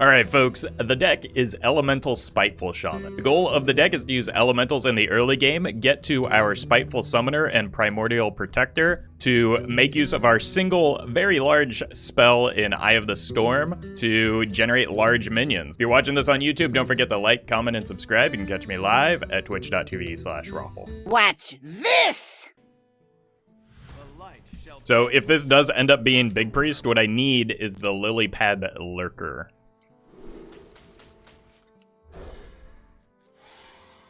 Alright folks, the deck is Elemental Spiteful Shaman. The goal of the deck is to use elementals in the early game, get to our Spiteful Summoner and Primordial Protector to make use of our single, very large spell in Eye of the Storm to generate large minions. If you're watching this on YouTube, don't forget to like, comment, and subscribe. You can catch me live at twitch.tv/Roffle. Watch this! So if this does end up being Big Priest, what I need is the Lilypad Lurker.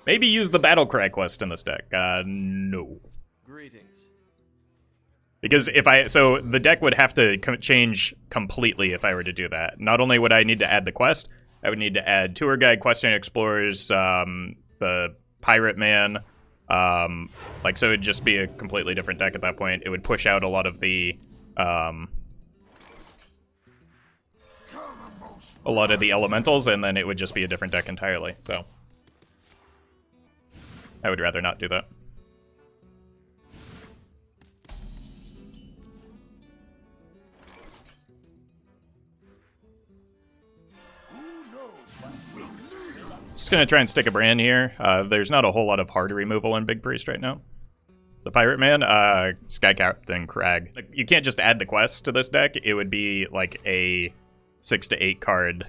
Maybe use the Battlecry quest in this deck. No. Greetings. Because so the deck would have to change completely if I were to do that. Not only would I need to add the quest, I would need to add Tour Guide, Questing Explorers, the Pirate Man. So it'd just be a completely different deck at that point. It would push out a lot of the, elementals, and then it would just be a different deck entirely, so. I would rather not do that. Just gonna try and stick a Brann here. There's not a whole lot of hard removal in Big Priest right now. The Pirate Man, Sky Captain Crag. Like, you can't just add the quest to this deck. It would be like a 6 to 8 card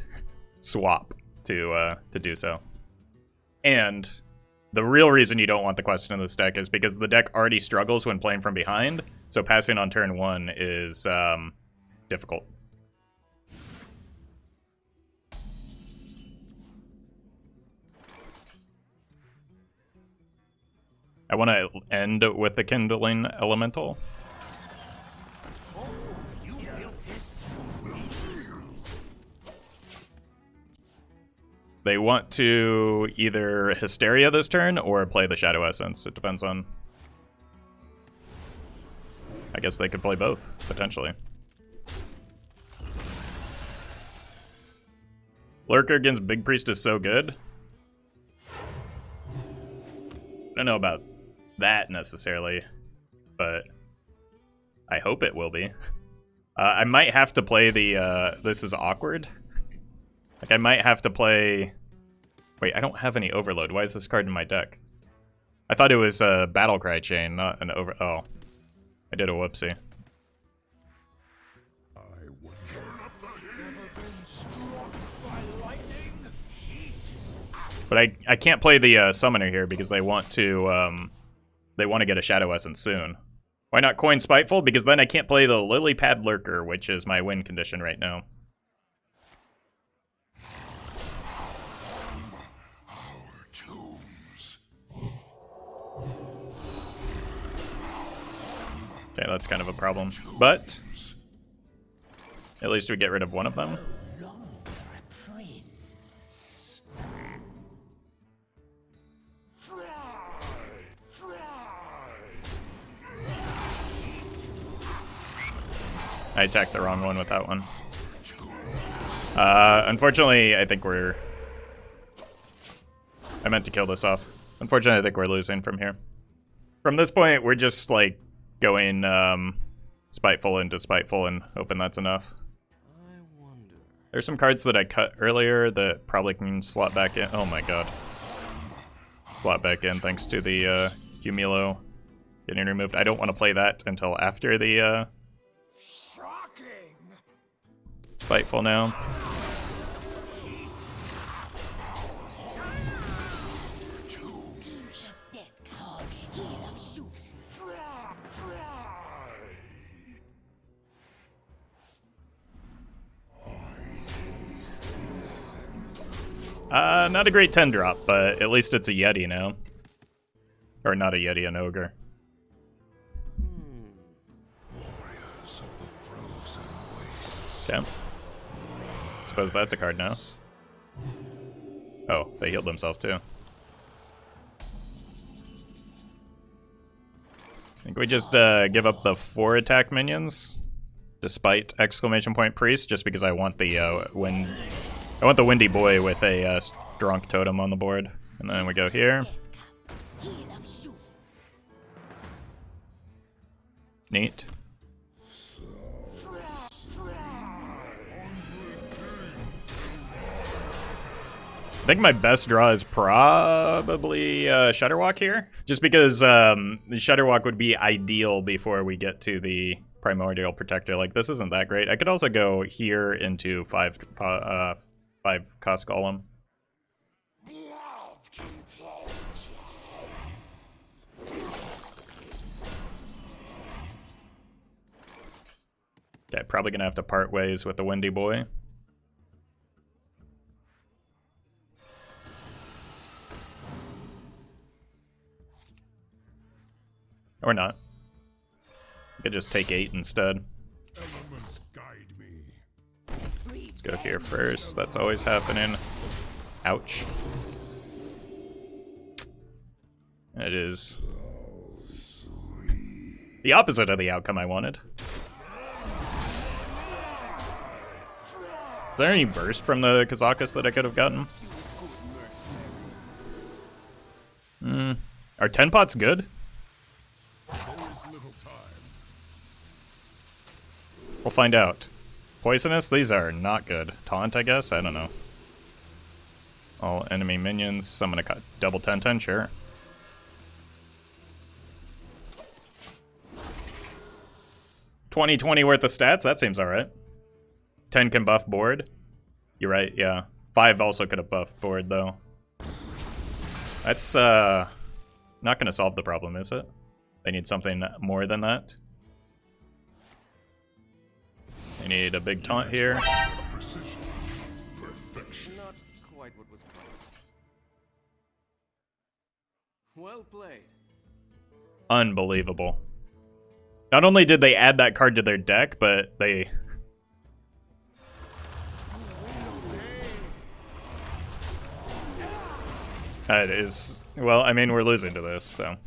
swap to do so. And the real reason you don't want the quest in this deck is because the deck already struggles when playing from behind, so passing on turn 1 is difficult. I want to end with the Kindling Elemental. They want to either Hysteria this turn or play the Shadow Essence. It depends on... I guess they could play both, potentially. Lurker against Big Priest is so good. I don't know about that necessarily, but I hope it will be. I might have to play the... this is awkward. Like, I might have to play... Wait, I don't have any Overload. Why is this card in my deck? I thought it was a Battlecry chain, not an over... Oh. I did a whoopsie. But I can't play the Summoner here because they want to get a Shadow Essence soon. Why not coin Spiteful? Because then I can't play the Lilypad Lurker, which is my win condition right now. Okay, that's kind of a problem. But at least we get rid of one of them. I attacked the wrong one with that one. Unfortunately, I think we're... I meant to kill this off. Unfortunately, I think we're losing from here. From this point, we're just, like, going Spiteful into Spiteful and hoping that's enough. There's some cards that I cut earlier that probably can slot back in. Oh my god. Slot back in thanks to the Cumulo getting removed. I don't want to play that until after the Spiteful now. Not a great 10 drop, but at least it's a Yeti now. Or not a Yeti, an Ogre. Okay. Suppose that's a card now. Oh, they healed themselves too. I think we just give up the 4 attack minions, despite exclamation point priest, just because I want the wind. I want the Windy Boy with a Strong Totem on the board. And then we go here. Neat. think my best draw is probably Shudderwock here. Just because the Shudderwock would be ideal before we get to the Primordial Protector. Like, this isn't that great. I could also go here into 5 cost Golem. Okay, probably gonna have to part ways with the Windy Boy. Or not. I could just take 8 instead. Let's go here first. That's always happening. Ouch. It is the opposite of the outcome I wanted. Is there any burst from the Kazakus that I could have gotten? Are 10 pots good? We'll find out. Poisonous? These are not good. Taunt, I guess? I don't know. All enemy minions. Summon a double 10-10, sure. $20 worth of stats? That seems alright. 10 can buff board. You're right, yeah. 5 also could have buffed board, though. That's, not gonna solve the problem, is it? They need something more than that. They need a big taunt here. Not quite what was planned. Well played. Unbelievable. Not only did they add that card to their deck, but they... That is... Well, I mean, we're losing to this, so...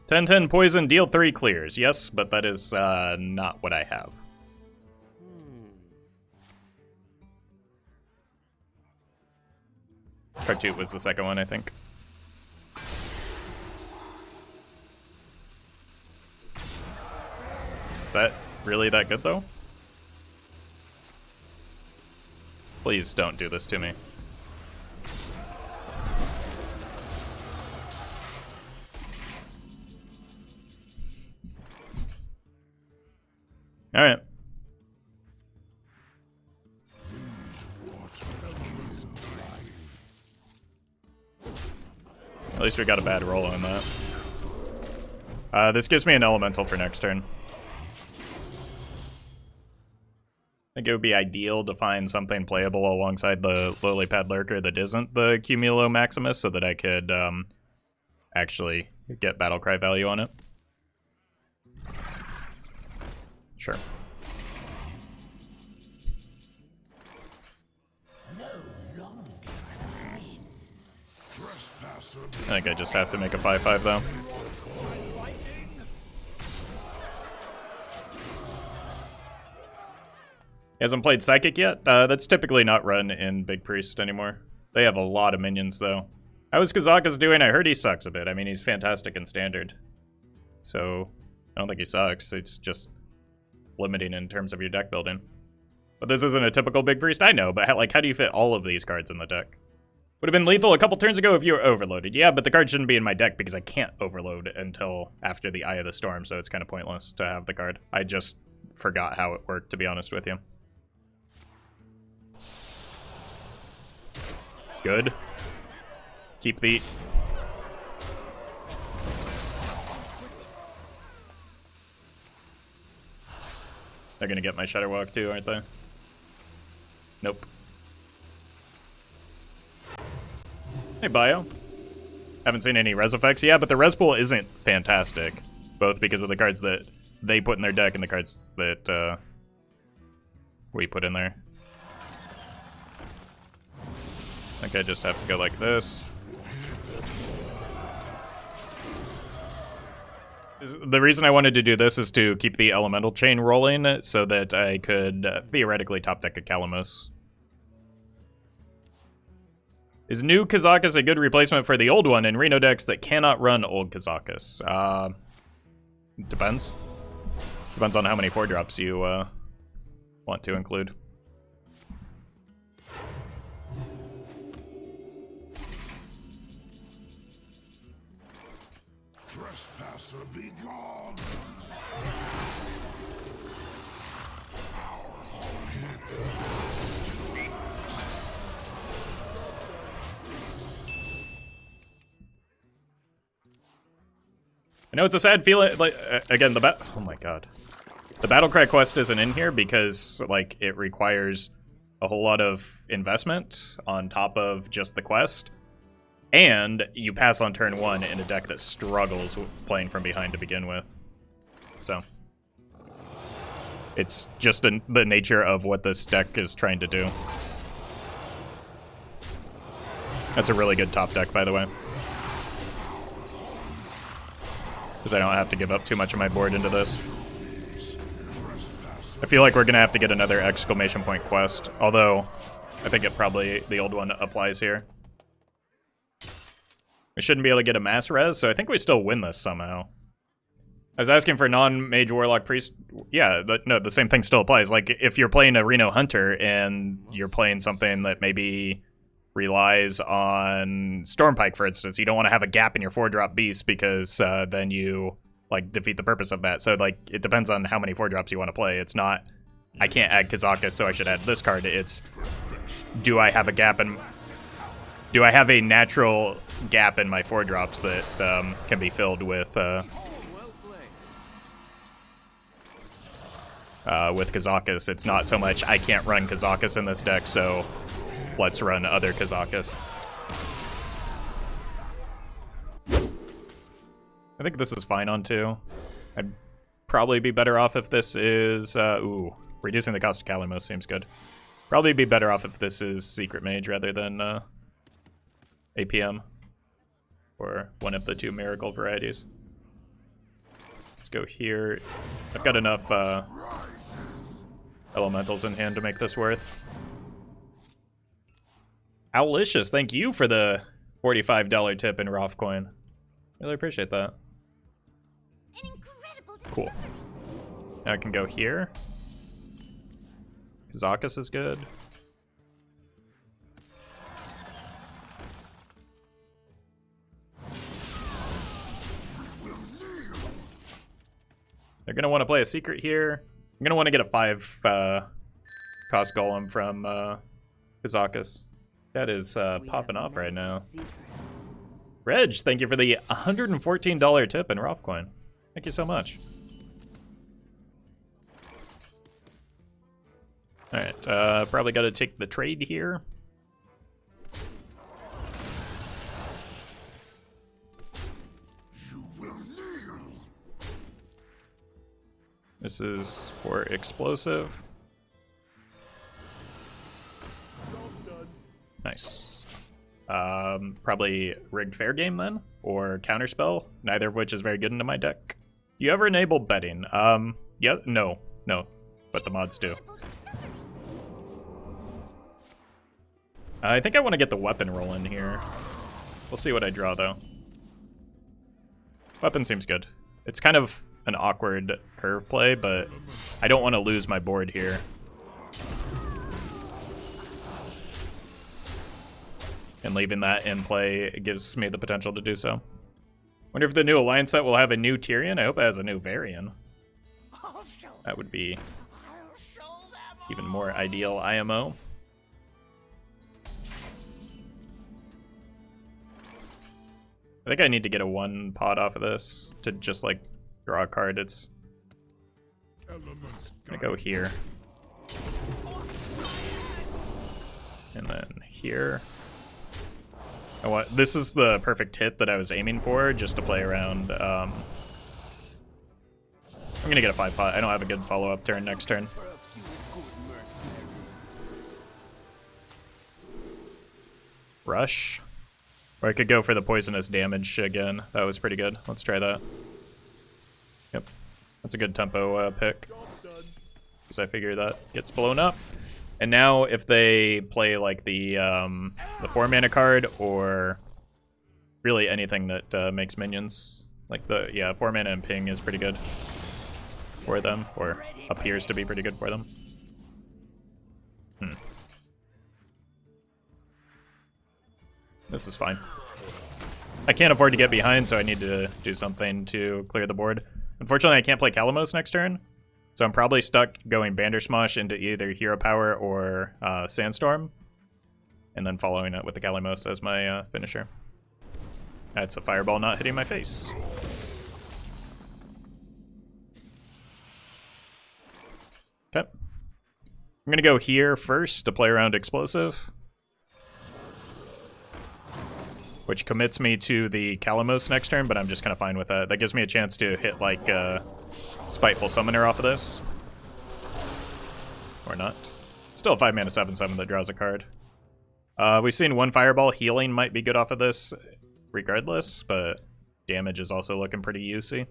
10-10 poison, deal 3 clears. Yes, but that is not what I have. Cartoot was the second one, I think. Is that really that good, though? Please don't do this to me. Alright. At least we got a bad roll on that. This gives me an elemental for next turn. I think it would be ideal to find something playable alongside the Lilypad Lurker that isn't the Cumulo Maximus so that I could actually get Battlecry value on it. Sure. I think I just have to make a 5-5 though. He hasn't played Psychic yet? That's typically not run in Big Priest anymore. They have a lot of minions though. How is Kazakus doing? I heard he sucks a bit. I mean, he's fantastic in Standard. So, I don't think he sucks. It's just limiting in terms of your deck building. But this isn't a typical Big Priest, I know, but how do you fit all of these cards in the deck? Would have been lethal a couple turns ago if you were overloaded. Yeah, but the card shouldn't be in my deck because I can't overload until after the Eye of the Storm, so it's kind of pointless to have the card. I just forgot how it worked, to be honest with you. Good. Keep the... They're gonna get my Shudderwock too, aren't they? Nope. Hey, Bio. Haven't seen any res effects. Yeah, but the res pool isn't fantastic. Both because of the cards that they put in their deck and the cards that we put in there. I think I just have to go like this. The reason I wanted to do this is to keep the elemental chain rolling so that I could theoretically top deck a Kalimos. Is new Kazakus a good replacement for the old one in Reno decks that cannot run old Kazakus? Depends. Depends on how many 4-drops you want to include. Trespasser be gone. I know it's a sad feeling, like, again, oh my god. The Battlecry quest isn't in here because, like, it requires a whole lot of investment on top of just the quest. And you pass on turn 1 in a deck that struggles with playing from behind to begin with. So, it's just the nature of what this deck is trying to do. That's a really good top deck, by the way. Because I don't have to give up too much of my board into this. I feel like we're going to have to get another exclamation point quest, although I think the old one applies here. We shouldn't be able to get a mass res, so I think we still win this somehow. I was asking for non-mage warlock priest. Yeah, but no, the same thing still applies. Like, if you're playing a Reno Hunter and you're playing something that maybe relies on Stormpike, for instance, you don't want to have a gap in your 4-drop beast because then you, like, defeat the purpose of that. So, like, it depends on how many 4-drops you want to play. It's not, I can't add Kazakus, so I should add this card. It's, do I have a gap in... Do I have a natural gap in my 4-drops that can be filled with Kazakus? It's not so much I can't run Kazakus in this deck, so let's run other Kazakus. I think this is fine on 2. I'd probably be better off if this is... ooh, reducing the cost of Kalimos seems good. Probably be better off if this is Secret Mage rather than APM. Or one of the 2 Miracle varieties. Let's go here. I've got enough elementals in hand to make this worth. Owlicious, thank you for the $45 tip in Roffle Coin. Really appreciate that. An incredible Cool. Now I can go here. Kazakus is good. They're going to want to play a secret here. I'm going to want to get a 5 cost golem from Kazakus. That is popping off right now. Reg, thank you for the $114 tip in Roffle Coin. Thank you so much. Alright, probably got to take the trade here. This is for explosive. Nice. Probably rigged fair game then, or counterspell, neither of which is very good into my deck. You ever enable betting? Yeah, no, but the mods do. I think I want to get the weapon roll in here. We'll see what I draw though. Weapon seems good. It's kind of an awkward curve play, but I don't want to lose my board here. And leaving that in play gives me the potential to do so. Wonder if the new Alliance set will have a new Tyrion? I hope it has a new Varian. That would be even more ideal IMO. I think I need to get a 1 pot off of this to just like draw a card. It's gonna go here. And then here. This is the perfect hit that I was aiming for, just to play around. I'm gonna get a 5 pot. I don't have a good follow-up turn next turn. Rush. Or I could go for the poisonous damage again. That was pretty good. Let's try that. Yep. That's a good tempo pick. Because I figure that gets blown up. And now if they play like the 4-mana card, or really anything that makes minions, like 4-mana and ping is pretty good for them, or appears to be pretty good for them. This is fine. I can't afford to get behind, so I need to do something to clear the board. Unfortunately, I can't play Kalimos next turn, so I'm probably stuck going Bandersmosh into either Hero Power or Sandstorm, and then following it with the Kalimos as my finisher. That's a fireball not hitting my face. Okay. I'm gonna go here first to play around Explosive, which commits me to the Kalimos next turn, but I'm just kind of fine with that. That gives me a chance to hit like Spiteful Summoner off of this. Or not. Still a 5-mana 7/7 that draws a card. We've seen one Fireball. Healing might be good off of this regardless, but damage is also looking pretty juicy.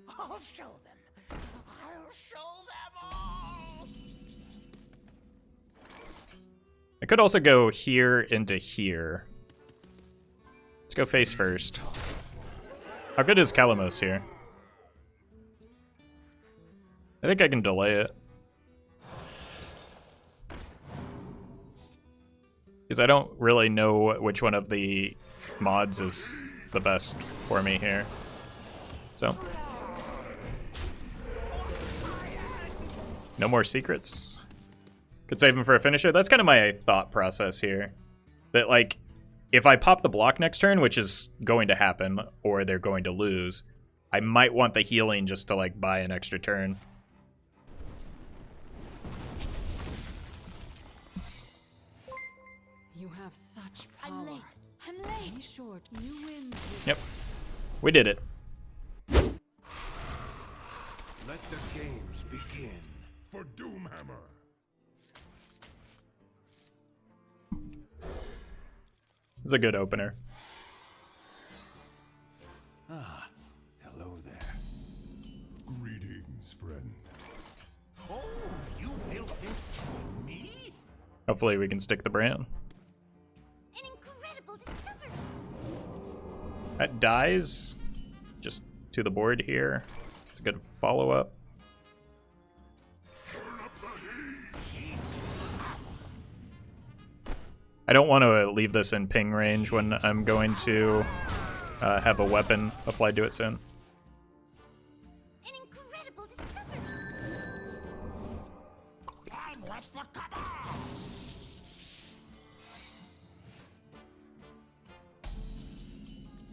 I'll show them. I'll show them all. I could also go here into here. Let's go face first. How good is Kalimos here? I think I can delay it. Because I don't really know which one of the mods is the best for me here. So. No more secrets. Could save him for a finisher. That's kind of my thought process here. That, like, if I pop the block next turn, which is going to happen, or they're going to lose, I might want the healing just to, like, buy an extra turn. You have such power. I'm late. I'm late. Be short. You win. Yep. We did it. Let the games begin. For Doomhammer. It's a good opener. Ah, hello there. Greetings, friend. Oh, you built this for me? Hopefully we can stick the Brann. An incredible discovery. That dies just to the board here. It's a good follow-up. I don't want to leave this in ping range when I'm going to have a weapon applied to it soon. An incredible discovery. I'm with the cabal.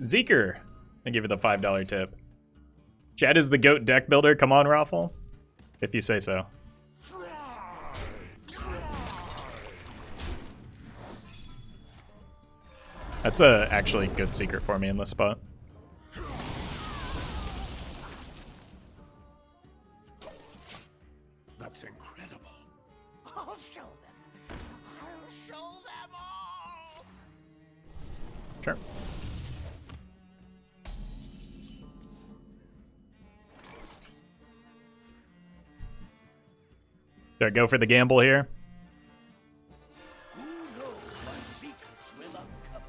Zeker, I give you the $5 tip. Chad is the GOAT deck builder. Come on, Roffle. If you say so. That's a actually good secret for me in this spot. That's incredible. I'll show them. I'll show them all. Sure. Do I go for the gamble here? Who knows my secrets will uncover?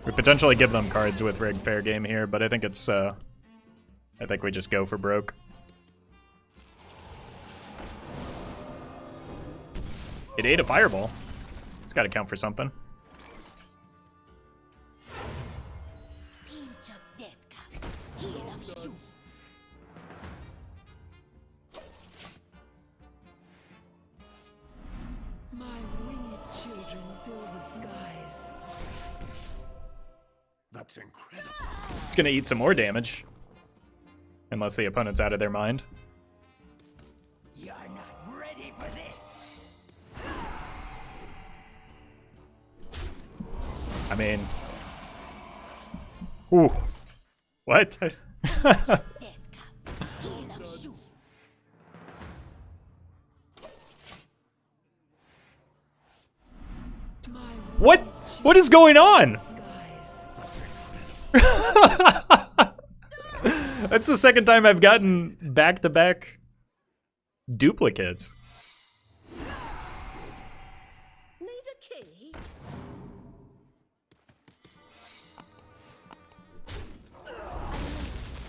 We potentially give them cards with Rig Fair Game here, but I think it's, I think we just go for broke. It ate a fireball. It's gotta count for something. Pinch of death cup. Heel of shoe. My winged children fill the skies. That's incredible. It's gonna eat some more damage. Unless the opponent's out of their mind. You're not ready for this. I mean... Ooh. What? Death cup. Heel of shoe. My What? What is going on? skies. That's the second time I've gotten back-to-back duplicates. Need a key?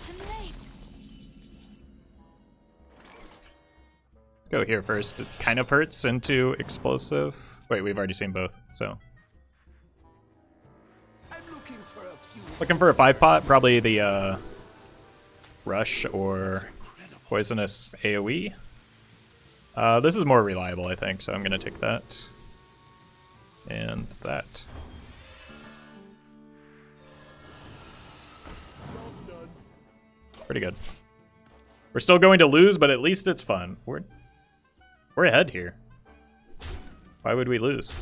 I'm late. Go here first. It kind of hurts into explosive. Wait, we've already seen both, so. I'm looking for a few. Looking for a 5-pot, probably the Rush or Poisonous AoE. This is more reliable, I think, so I'm gonna take that. And that. Pretty good. We're still going to lose, but at least it's fun. We're ahead here. Why would we lose?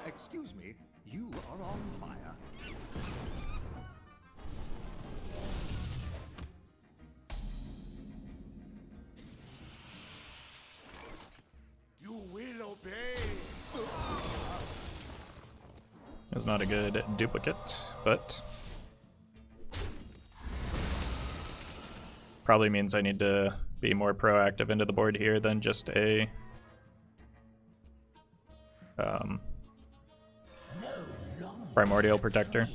Excuse me, you are on fire. You will obey. It's not a good duplicate, but probably means I need to be more proactive into the board here than just a Primordial Protector.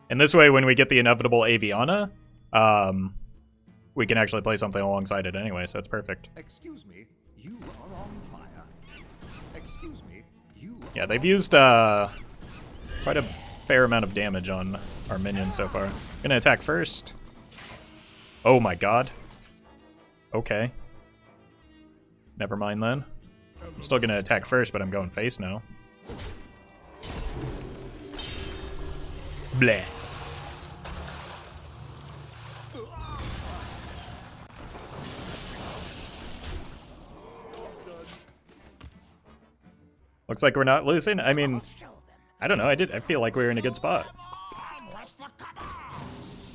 And this way, when we get the inevitable Aviana, we can actually play something alongside it anyway, so it's perfect. Excuse me, you are on fire. Excuse me, you. Yeah, they've used quite a fair amount of damage on our minions so far. Gonna attack first. Oh my god. Okay. Never mind then. I'm still gonna attack first, but I'm going face now. Bleh. Looks like we're not losing. I mean, I don't know. I feel like we were in a good spot.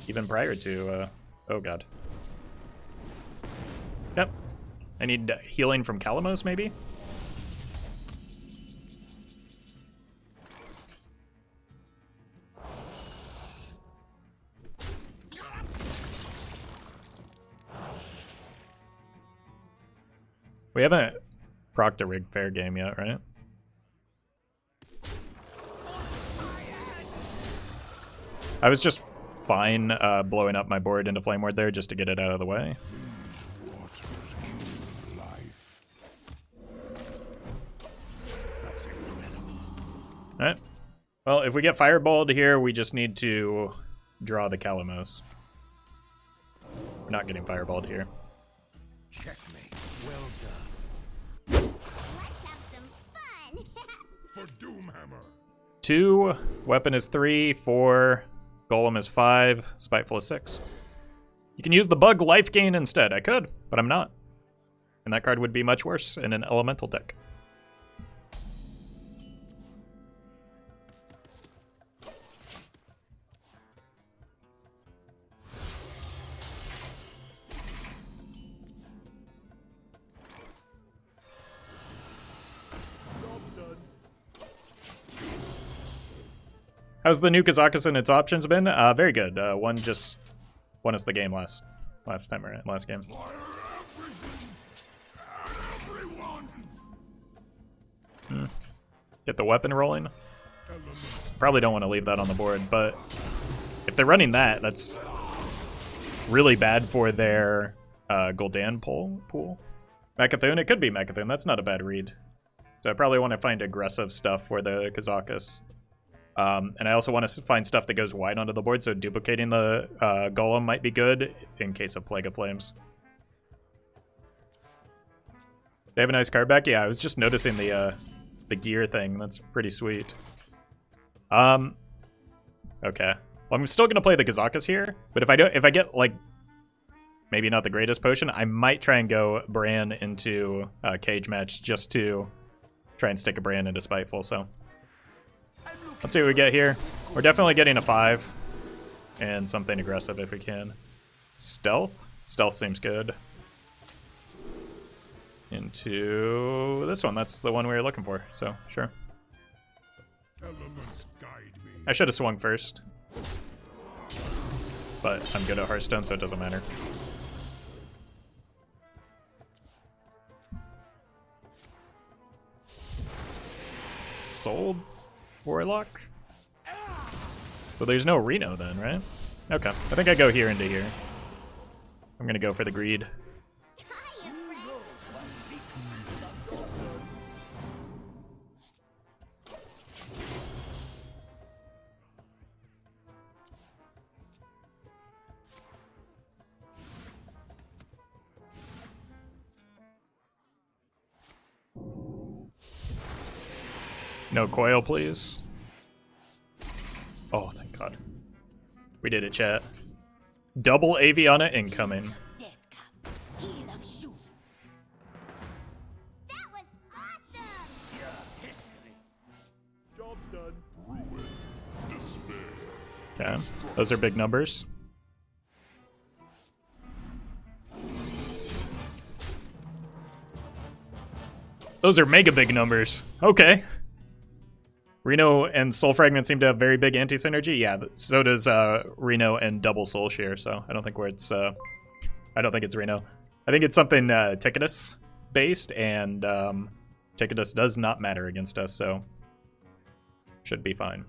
Even prior to, oh god. Yep. I need healing from Kalimos, maybe? We haven't procced a rig fair game yet, right? I was just fine blowing up my board into Flame Ward there just to get it out of the way. Alright. Well, if we get Fireballed here, we just need to draw the Kalimos. We're not getting Fireballed here. Checkmate. Well done. Let's have some fun. For Doomhammer. 2, weapon is 3, 4, Golem is 5, Spiteful is 6. You can use the bug life gain instead. I could, but I'm not. And that card would be much worse in an elemental deck. How's the new Kazakus and its options been? Very good. One just won us the game last time, right? Last game. Get the weapon rolling. Probably don't want to leave that on the board, but if they're running that, that's really bad for their Gul'dan pool. Mecha'thun, it could be Mecha'thun. That's not a bad read. So I probably want to find aggressive stuff for the Kazakus. And I also want to find stuff that goes wide onto the board, so duplicating the Golem might be good in case of Plague of Flames. They have a nice card back? Yeah, I was just noticing the gear thing. That's pretty sweet. Okay. Well, I'm still gonna play the Kazakus here, but if I get like maybe not the greatest potion, I might try and go Brann into Cagematch just to try and stick a Brann into Spiteful. So let's see what we get here. We're definitely getting a 5 and something aggressive if we can. Stealth? Stealth seems good. Into this one. That's the one we were looking for, so sure. Elements guide me. I should have swung first. But I'm good at Hearthstone, so it doesn't matter. Soul Warlock? So there's no Reno then, right? Okay, I think I go here into here. I'm gonna go for the greed. No coil, please. Oh, thank God. We did it, chat. Double Aviana incoming. Dead cup. Heel of shoe. That was awesome. Job's done. Ruin. Despair. Okay, those are big numbers. Those are mega big numbers. Okay. Reno and Soul Fragment seem to have very big anti-synergy. Yeah, so does Reno and Double Soul Share, so I don't think I don't think it's Reno. I think it's something Ticketus based, and Ticketus does not matter against us, so should be fine.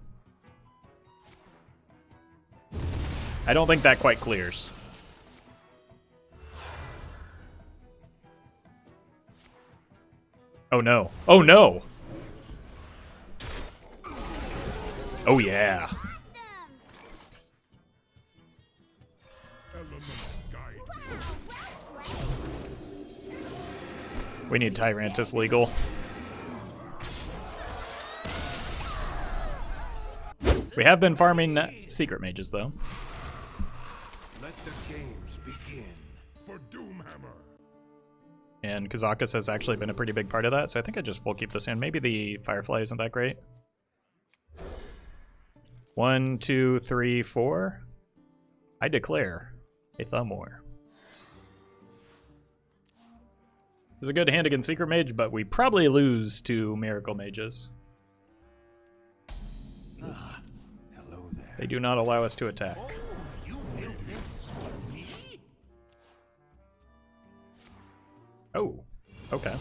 I don't think that quite clears. Oh no. Oh no! Oh yeah. Elements guide me. We need Tyrantus legal. We have been farming secret mages though. Let the games begin. For Doomhammer. And Kazakus has actually been a pretty big part of that, so I think I just full keep this in. Maybe the Firefly isn't that great. 1, 2, 3, 4. I declare a Thumb War. This is a good hand against Secret Mage, but we probably lose to Miracle Mages. Hello there. They do not allow us to attack. You built this for me? Oh, okay.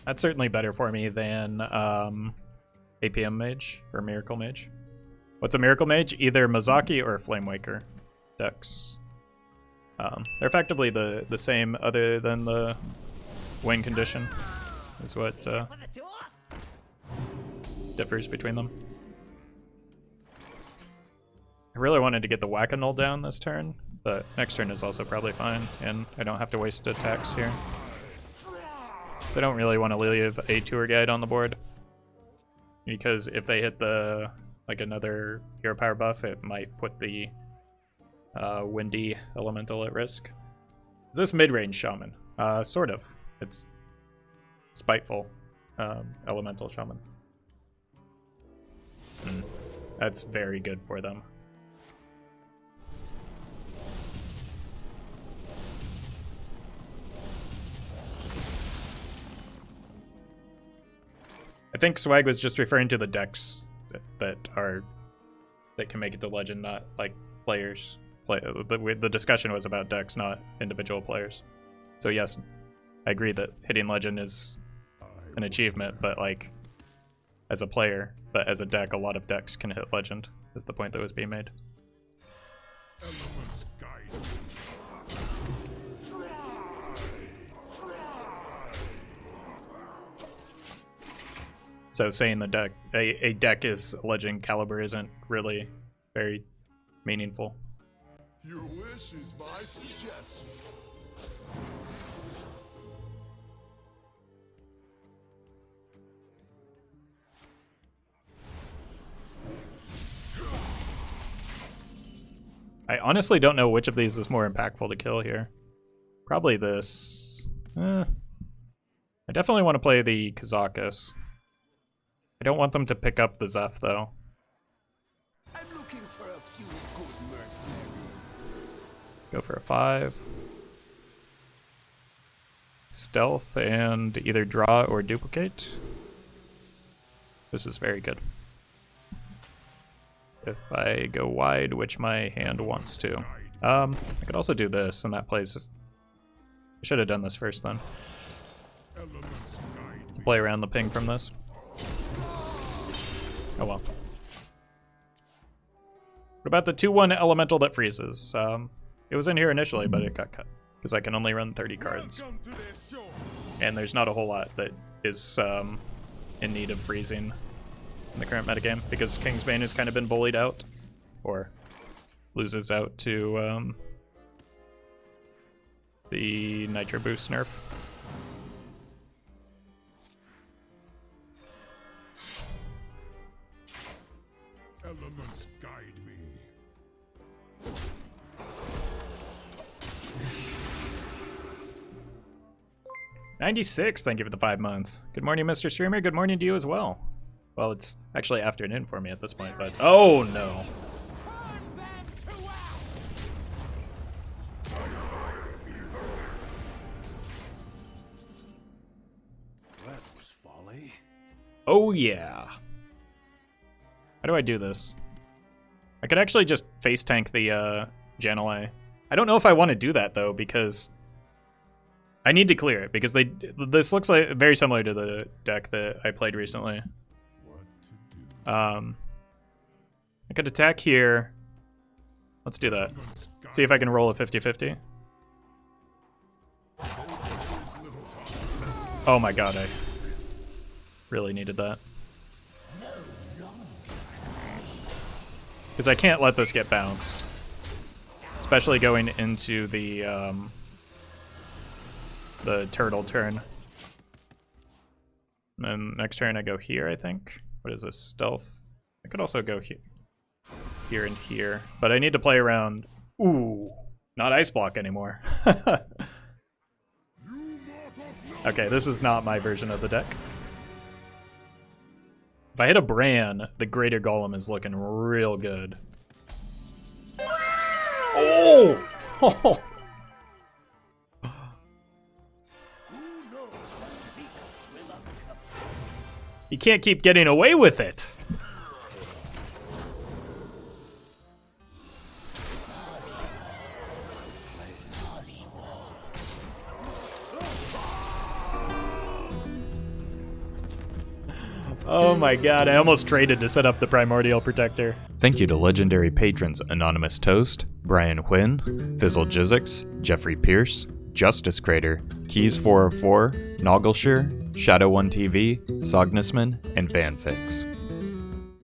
That's certainly better for me than APM Mage or Miracle Mage. What's a Miracle Mage? Either Mozaki or Flamewaker decks. They're effectively the same, other than the win condition is what differs between them. I really wanted to get the Whack-A-Gnoll down this turn, but next turn is also probably fine, and I don't have to waste attacks here. So I don't really want to leave a tour guide on the board, because if they hit the another hero power buff, it might put the windy elemental at risk. Is this mid-range Shaman? Sort of. It's Spiteful Elemental Shaman. That's very good for them. I think Swag was just referring to the decks that can make it to Legend, not like players. The discussion was about decks, not individual players. So yes, I agree that hitting Legend is an achievement, but like as a player, but as a deck, a lot of decks can hit Legend, is the point that was being made. Elements guide me. So saying the deck, a deck is Legend caliber isn't really very meaningful. Your wish is my suggestion. I honestly don't know which of these is more impactful to kill here. Probably this. I definitely want to play the Kazakus. I don't want them to pick up the Zeph though. I'm looking for a few good mercenaries. Go for a 5. Stealth and either draw or duplicate. This is very good. If I go wide, which my hand wants to. I could also do this, and that plays... I should have done this first then. Elements guide me. Play around the ping from this. Oh well. What about the 2/1 elemental that freezes? It was in here initially, but it got cut because I can only run 30 cards, Welcome to their shore. and there's not a whole lot that is in need of freezing in the current metagame because Kingsbane has kind of been bullied out, or loses out to the Nitro Boost nerf. Elements guide me. 96, thank you for the 5 months. Good morning, Mr. Streamer. Good morning to you as well. Well, it's actually afternoon for me at this point, but oh no. Turn them to ash! That was folly. Oh yeah. How do I do this? I could actually just face tank the Jan'alai. I don't know if I want to do that though, because I need to clear it, because this looks like very similar to the deck that I played recently. What to do? I could attack here. Let's do that. Elements guide See if I can roll a 50-50. Oh my god, I really needed that. Because I can't let this get bounced. Especially going into the turtle turn. And then next turn I go here, I think. What is this? Stealth? I could also go here and here. But I need to play around. Ooh, not Ice Block anymore. Okay, this is not my version of the deck. If I hit a Brann, the Greater Golem is looking real good. Oh! Oh! You can't keep getting away with it. Oh my god, I almost traded to set up the Primordial Protector. Thank you to legendary patrons Anonymous Toast, Brian Huynh, Fizzle Jizzix, Jeffrey Pierce, Justice Crater, Keys404, Noggleshire, Shadow1TV, Sognusman, and Banfix.